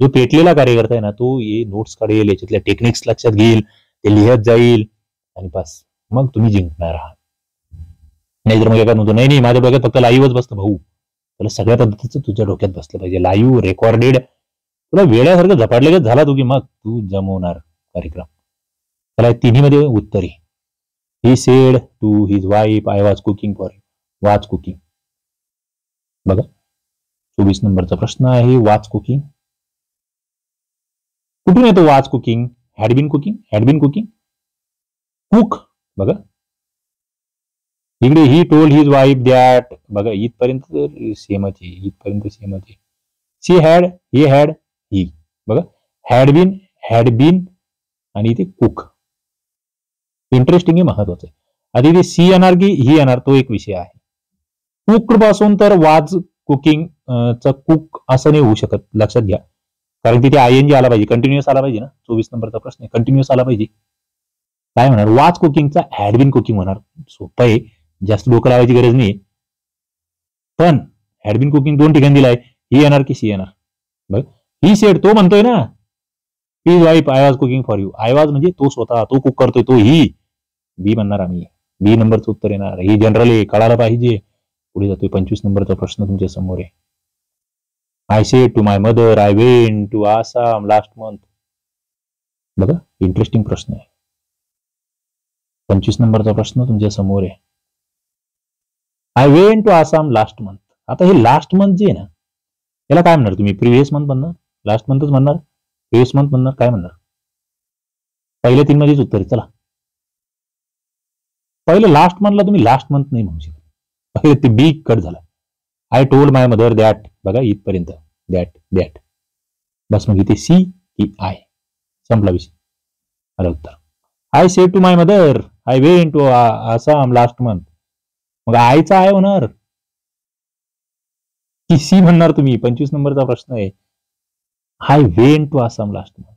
जो पेटलेला कार्यकर्ता आहे ना, तो हे नोट्स काढेल, याच्यातल्या टेक्निक्स लक्षात घेईल, ते लिहत जाईल आणि बस मग तुम्ही जिंकणार आहात. नाही तर मग एका म्हणतो नाही माझ्या डोक्यात फक्त लाईव्हच बसतं भाऊ. तुला सगळ्या पद्धतीचं तुझ्या डोक्यात बसलं पाहिजे. लाईव्ह रेकॉर्डेड तुला वेळासारखं झपाटलेच झाला तू की मग तू जमवणार कार्यक्रम. त्याला तिन्ही मध्ये उत्तर आहे. He said to his wife I was cooking for you. Was cooking. बघा 24 नंबरचा प्रश्न आहे. वाच कुकिंग कुठून येतो? Was cooking. Had been cooking, had been cooking, cook. बघा इकडे he told his wife that. बघा इथपर्यंत सेमच आहे, इथपर्यंत सेमच आहे. She had, he had, he. बघा हॅड बीन आणि इथे कुक. इंटरेस्टिंग आहे, महत्वाचं आहे. आधी इथे सी येणार की ही येणार तो एक विषय आहे. कुक पासून तर वाज कुकिंग चा कुक असं नाही होऊ शकत, लक्षात घ्या. कारण तिथे आयएनजी आला पाहिजे, कंटिन्युअस आला पाहिजे ना. 24 नंबरचा प्रश्न आहे, कंटिन्युअस आला पाहिजे. काय होणार? वाच कुकिंगचा हॅड बीन कुकिंग होणार. सोपं आहे, जास्त डोकं लावायची गरज नाही. पण हॅड बीन कुकिंग दोन ठिकाणी दिलाय, ही येणार की सी येणार? बघ ही सेड तो म्हणतोय ना, he wife I was cooking for you. I was म्हणजे तो स्वतः, तो कुक करतोय, तो ही. बी म्हणणार आम्ही, बी नंबरचं उत्तर येणार. ही जनरली कळायला पाहिजे. पुढे जातोय 25 नंबरचा प्रश्न तुमच्या समोर आहे. I said to my mother I went to Assam last month. बघा इंटरेस्टिंग प्रश्न आहे. 25 नंबरचा प्रश्न तुमच्या समोर आहे. I went to Assam last month. आता हे लास्ट मंथ जे आहे ना, याला काय म्हणणार तुम्ही? प्रिव्हियस मंथ म्हणणार, लास्ट मंथच म्हणणार, प्रिव्हियस मंथ म्हणणार, काय म्हणणार? पहिल्या 3 मध्येच उत्तर आहे. चला पहिलं लास्ट मंथला तुम्ही लास्ट मंथ नाही म्हणू शकत. पहिले ते बी कट झाला. I told my mother that. बघा इथपर्यंत दॅट बस. मग इथे सी की आय, संपला विषय. आलं उत्तर. I said to my mother I went to Assam last month. मग आयचा आय होणार की सी म्हणणार तुम्ही? 25 नंबरचा प्रश्न आहे. I went to Assam last month.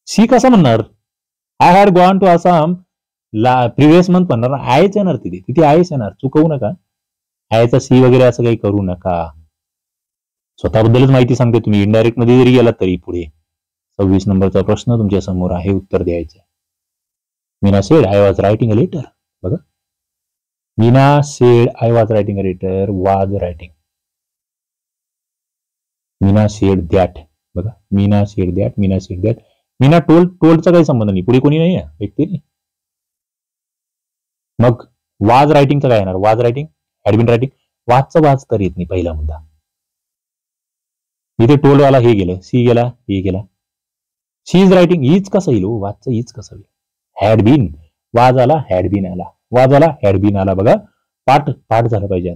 C कसा म्हणणार? I had gone to Assam previous month म्हणणार. आयच येणार तिथे आयच येणार. चुकवू नका. आयचा सी वगैरे असं काही करू नका. स्वतःबद्दलच माहिती सांगते तुम्ही. इनडायरेक्ट मध्ये जरी गेलात तरी पुढे. 26 नंबरचा प्रश्न तुमच्या समोर आहे, उत्तर द्यायचं. Meena said I was writing a letter. बघा Meena said I was writing a letter, was writing. Meena said that. बघा Meena said that, Meena said that. Meena टोल्डचा काही संबंध नाही, पुढे कोणी नाही आहे व्यक्ती नाही. मग वाज रायटिंगचा काय येणार? वाज रायटिंग, हॅड बीन रायटिंग. वाजचा वाज तर येत नाही पहिला मुद्दा. इथे टोल्ड वाला हे गेलं, सी गेला, हे गेला. शी इज रायटिंग, हीच कसं येईल? वाजचं हीच कसं येईल? हॅड बीन, वाज आला, हॅड बीन आला, वाज आला, हॅड बीन आला. बघा पाठ झालं पाहिजे.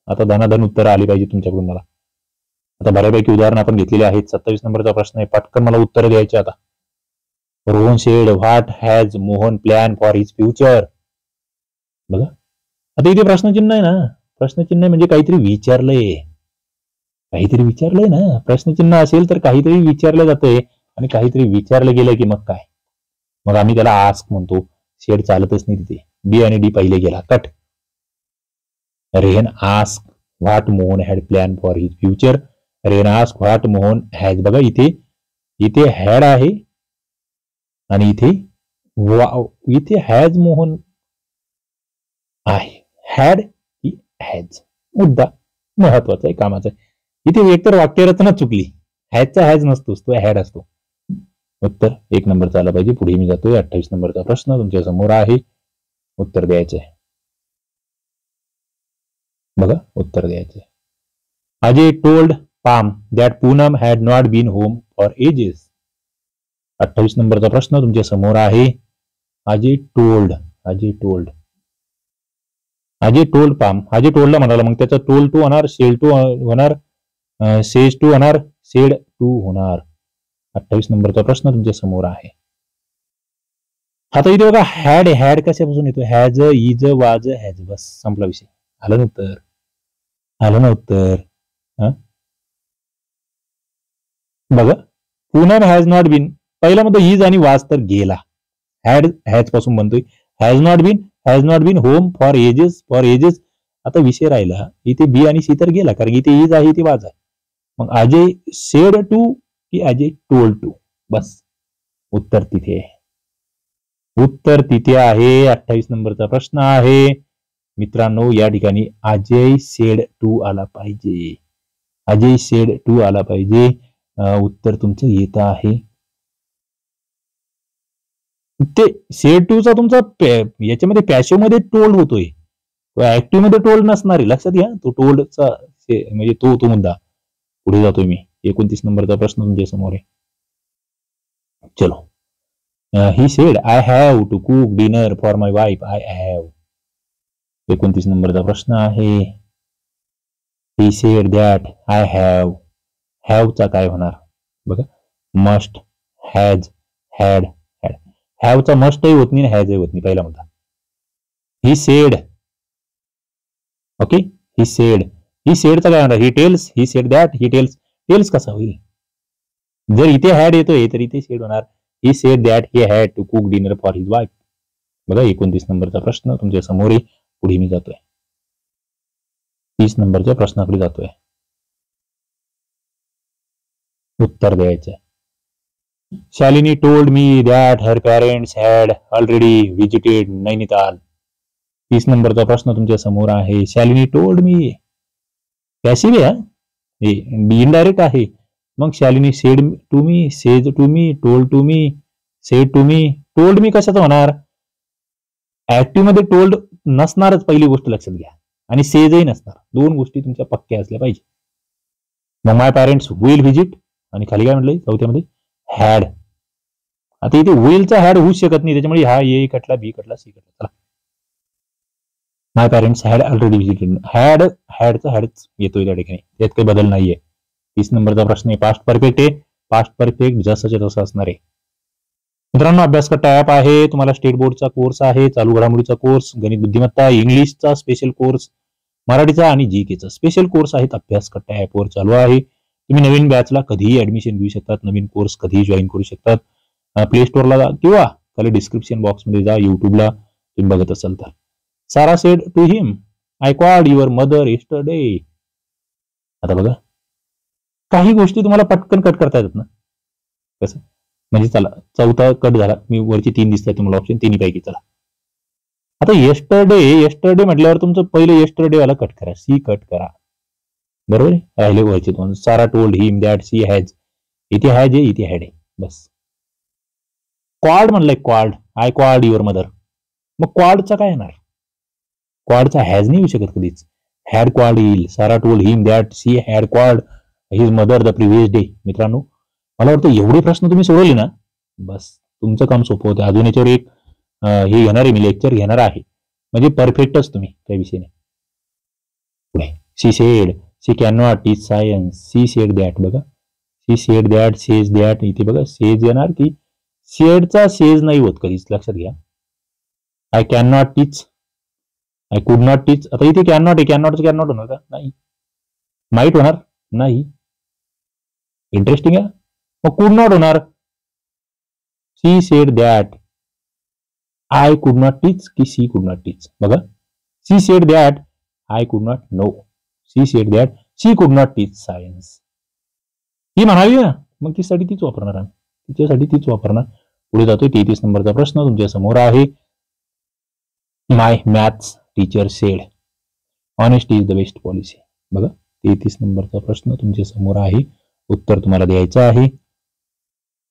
आता धनाधन उत्तर आली पाहिजे तुमच्याकडून मला. आता बऱ्यापैकी उदाहरण आपण घेतलेले आहेत. 27 नंबरचा प्रश्न आहे, पटकन मला उत्तर द्यायचे. आता Rohan sed what has Mohan plan for his future. बघा आता इथे प्रश्नचिन्ह आहे ना. प्रश्नचिन्ह म्हणजे काहीतरी विचारलंय, काहीतरी विचारलंय ना. प्रश्नचिन्ह असेल तर काहीतरी विचारलं जातंय आणि काहीतरी विचारलं गेलं की मग काय? मग आम्ही त्याला आस्क म्हणतो. शेड चालतच नाही तिथे. बी आणि डी पहिले गेला, cut. Rehan ask what Mohan had plan for his future. Rehan ask what Mohan has. बघा इथे हॅड आहे आणि इथे हॅज मोहन आहे. हॅड की हॅज? मुद्दा महत्वाचा आहे, कामाचा आहे. इथे एकतर वाक्यरचना चुकली. हॅजचा हॅज नसतोच, तो हॅड असतो. उत्तर 1 नंबरचा आला पाहिजे. पुढे मी जातोय. 28 नंबरचा प्रश्न तुमच्या समोर आहे, उत्तर द्यायचंय. बघा उत्तर द्यायचंय. Ajay told Pam that Poonam had not been home for ages. 28 नंबरचा प्रश्न तुमच्या समोर आहे. Ajay told Pam. अजय टोल्डला म्हणाला, मग त्याचा टोल्ड टू होणार, सेल टू होणार, सेज टू होणार, सेड टू होणार. 28 नंबरचा प्रश्न तुमच्या समोर आहे. आता इथे बघा हॅड हॅड कशापासून येतो? हॅज, इज, वाज, हॅज. बस संपला विषय. आलं ना उत्तर. बघा पूनम हॅज नॉट बीन, पहिला म्हणतो इज आणि वाज तर गेला. हॅड हॅज पासून बनतोय. Has not been home for ages. आता विषय राहिला इथे बी आणि सी तर गेला, कारण इथे इज आहे, इथे वाज आहे. मग अजय सेड टू की अजय टोल्ड टू? बस उत्तर तिथे आहे. 28 नंबरचा प्रश्न आहे मित्रांनो. या ठिकाणी अजय सेड टू आला पाहिजे. उत्तर तुमचं येत आहे. ते सेड टू चा तुमचा याच्यामध्ये पॅसिव्ह मध्ये टोल्ड होतोय, ऍक्टिव्ह मध्ये टोल्ड नसणार आहे. लक्षात घ्या, तो टोल्डचा म्हणजे तो मुद्दा. पुढे जातोय मी. 29 नंबरचा प्रश्न तुमच्या समोर आहे. चलो. He said I have to cook dinner for my wife. I have. 29 नंबरचा प्रश्न आहे. He said that I have. हॅवचा काय होणार बघा? Must, has, had. हॅवचा मस्टही होत नाही, हॅजही होत नाही. पहिला मुद्दा. He said. ओके, ही सेडचा काय होणार? He tells, he said that, he tells कसा होईल? जर इथे हॅड येतोय तर इथे सेड होणार. He said that he had to cook dinner for his wife. बघा 29 नंबरचा प्रश्न तुमच्या समोर आहे. पुढे मी जातोय 30 नंबरच्या प्रश्नाकडे जातोय. उत्तर द्यायचं. Shalini told me that her parents had already visited Nainital. 30 नंबरचा प्रश्न तुमच्या समोर आहे. शालिनी टोल्ड मी पॅसिव्ह आहे, इनडायरेक्ट आहे. मग Shalini said to me, says to me, told to me, said to me. Told me कशाचं होणार? ऍक्टिव्ह मध्ये टोल्ड नसणारच, पहिली गोष्ट लक्षात घ्या. आणि सेजही नसणार. दोन गोष्टी तुमच्या पक्क्या असल्या पाहिजे. मग माय पॅरेंट्स विल व्हिजिट, आणि खाली काय म्हटलंय चौथ्यामध्ये? हॅड. आता इथे विलचा हॅड होऊच शकत नाही, त्याच्यामुळे हा ए कटला, बी कटला, सी कटला. चला, माय पॅरेंट्स हॅड ऑलरेडी व्हिजिटेड. हॅडचा हॅडच येतोय त्या ठिकाणी, त्यात काही बदल नाहीये. 30 नंबरचा प्रश्न आहे. पास्ट परफेक्ट आहे. पास्ट परफेक्ट जसंच्या तसं असणार आहे. मित्रांनो, अभ्यास कट्टा ऍप आहे. तुम्हाला स्टेट बोर्डचा कोर्स आहे, चालू घडामोडीचा कोर्स, गणित बुद्धिमत्ता, इंग्लिशचा स्पेशल कोर्स, मराठीचा आणि जीकेचा स्पेशल कोर्स आहेत. अभ्यास कट्टा ऍपवर चालू आहे. तुम्ही नवीन बॅचला कधीही ऍडमिशन घेऊ शकतात, नवीन कोर्स कधीही जॉईन करू शकतात. प्ले स्टोअरला जा किंवा खाली डिस्क्रिप्शन बॉक्समध्ये जा, युट्यूबला तुम्ही बघत असाल तर. Sarah said to him I called your mother yesterday. आता बघा, काही गोष्टी तुम्हाला पटकन कट करता येतात ना. कसं म्हणजे? चला, चौथा कट झाला, मी वरची 3 दिसतात तुम्हाला ऑप्शन, तिन्ही पैकी. चला, आता येस्टरडे म्हटल्यावर तुमचं पहिलं येस्टरडे वाला कट करा, सी कट करा. बरोबर आहे. राहिले वरचे दोन. Sarah told him that she has. इथे हॅज आहे, इथे हॅड आहे. बस. क्वाड म्हणलंय, called I called your mother. मग क्वाडचा काय येणार? क्वाडचा हॅज नाही येऊ शकत कधीच. हॅड क्वाड येईल. Sarah told him that she had called his mother the previous day. मित्रांनो, मला वाटतं एवढे प्रश्न तुम्ही सोडवले ना, बस तुमचं काम सोपं होतं. अजून याच्यावर एक हे घेणार आहे मी, लेक्चर घेणार आहे, म्हणजे परफेक्टच तुम्ही, काही विषय नाही. पुढे she said, she can not teach science. She said that. बघा, she said that, says that. इथे बघा सेज येणार की सेडचा सेज नाही होत कधीच, लक्षात घ्या. I can not teach, I could not teach. आता इथे कॅन नॉट आहे, कॅन नॉट होणार का? नाही. माईट होणार? नाही. इंटरेस्टिंग आहे. मग कुड नॉट होणार. She said that I could not teach की शी कुड नॉट टीच? बघा, she said that I could not know. She said that she could not teach science. ही म्हणाली ना, मग तिच्यासाठी तीच वापरणार आम्ही, तिच्यासाठी तीच वापरणार. पुढे जातोय. 33 नंबरचा प्रश्न तुमच्या समोर आहे. My maths teacher said honesty is the best policy. बघा, 33 नंबरचा प्रश्न तुमच्या समोर आहे. उत्तर तुम्हाला द्यायचं आहे.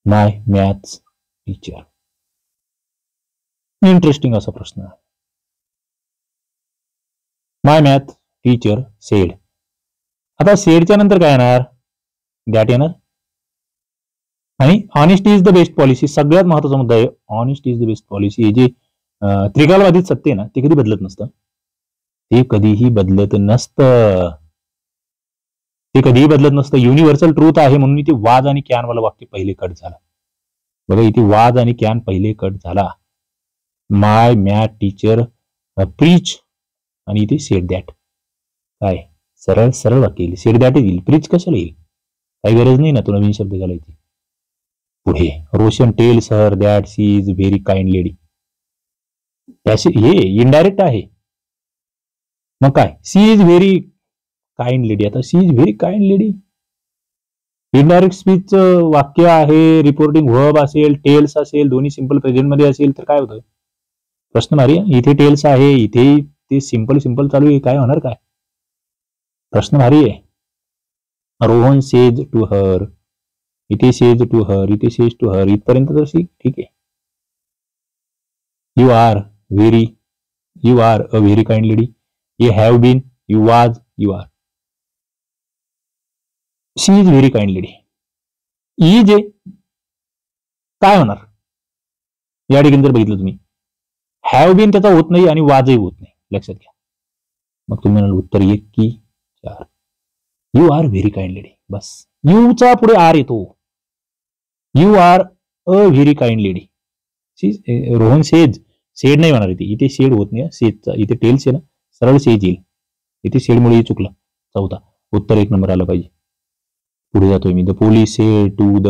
My maths teacher. इंटरेस्टिंग असा प्रश्न आहे. माय मॅथ टीचर सेड. आता सेडच्या नंतर काय येणार? दॅट येणार. आणि honesty is the best policy सगळ्यात महत्वाचा मुद्दा आहे. Honesty is the best policy. हे जे त्रिकालवादी सत्य आहे ना, ते कधी बदलत नसतं. ते कधीही बदलत नसतं. ते कधीही बदलत नसतं. युनिव्हर्सल ट्रूथ आहे म्हणून इथे वाज आणि कॅन वाला वाक्य पहिले कट झाला. बघा इथे वाज आणि कॅन पहिले कट झाला. माय मॅथ टीचर प्रीच आणि इथे सेड दॅट. काय सरळ सरळ वाक्य येईल. सेड दॅट येईल, प्रीच कशाला येईल? काही गरज नाही ना तो नवीन शब्द घालायची. पुढे Roshan tells her that she is very kind lady. हे इनडायरेक्ट आहे. मग काय she is very kind lady. आता she is very kind lady indirect speech वाक्य आहे. रिपोर्टिंग व्हर्ब असेल, टेल्स असेल, दोन्ही सिंपल प्रेझेंट मध्ये असेल तर काय होतं? प्रश्न मारी. इथे टेल्स आहे, इथे ते सिंपल सिंपल चालू आहे, काय होणार? काय प्रश्न भारी आहे. रोहन सेज टू हर, इथे सेज टू हर, इथे सेज टू हर, इथपर्यंत तर ठीक आहे. You are a very kind lady. You have been, you was, you are. She is very kind lady. Is काय होणार या ठिकाणी जर बघितलं तुम्ही? हॅव बीन त्याचा होत नाही आणि वाजही होत नाही, लक्षात घ्या. मग तुम्ही म्हणाल उत्तर 1 की 4. You are very kind lady. बस चा पुढे आर येतो. You are a very kind lady. Rohan said नाही होणार इथे सेड होत नाही. सेजचा इथे टेल्स आहे ना, सरळ सेज येईल. इथे सेडमुळे चुकलं. 4. उत्तर 1 नंबर आलं पाहिजे. पुढे जातोय मी. The police said to the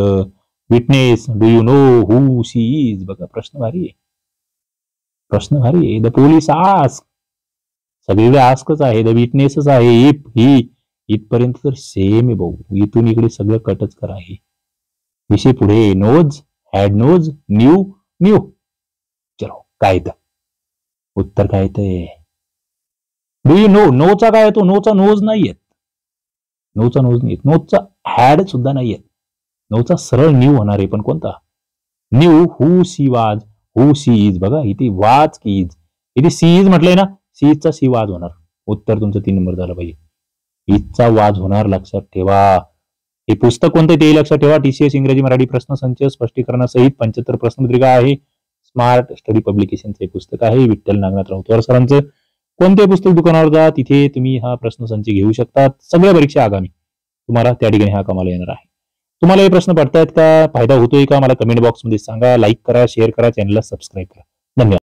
witness, do you know who she is. बघा प्रश्न भारी आहे. प्रश्न भारी आहे. द पोलीस आस्क, सगळीकडे आस्कच आहे. द विटनेसच आहे. इफ ही, इथपर्यंत तर सेम आहे भाऊ. इथून इकडे सगळं कटच करा आहे. विषय पुढे. Knows, had knows, knew. चलो काय येतं? उत्तर काय येतंय? Do you no. नोचा काय येतो? नोचा नोज नाही येत. नोचा नोज नाही येत. नोचा हॅड सुद्धा नाही येत. नोचा सरळ न्यू होणार आहे. पण कोणता? न्यू हू शी वाज, हू शी इज. बघा इथे वाज की इज. इथे सी इज म्हटलंय ना, सी इजचा सी वाज होणार. उत्तर तुमचं 3 नंबर झालं पाहिजे. इजचा वाज होणार, लक्षात ठेवा. हे पुस्तक कोणतं ते लक्षात ठेवा. TCS इंग्रजी मराठी प्रश्नसंच स्पष्टीकरणासहित 75 प्रश्नपत्रिका आहे. स्मार्ट स्टडी पब्लिकेशनचे पुस्तक आहे. विठ्ठल नागनाथ राऊतवार सरांचं. कोणते पुस्तक दुकानावर जा, तिथे तुम्ही हा प्रश्नसंच घेऊ शकता. सगळ्या परीक्षा आगामी तुम्हाला त्या ठिकाणी हा कामाला येणार आहे. तुम्हाला हे प्रश्न पडतायत का? फायदा होतोय का? मला कमेंट बॉक्समध्ये सांगा. लाईक करा, शेअर करा, चॅनलला सबस्क्राईब करा. धन्यवाद.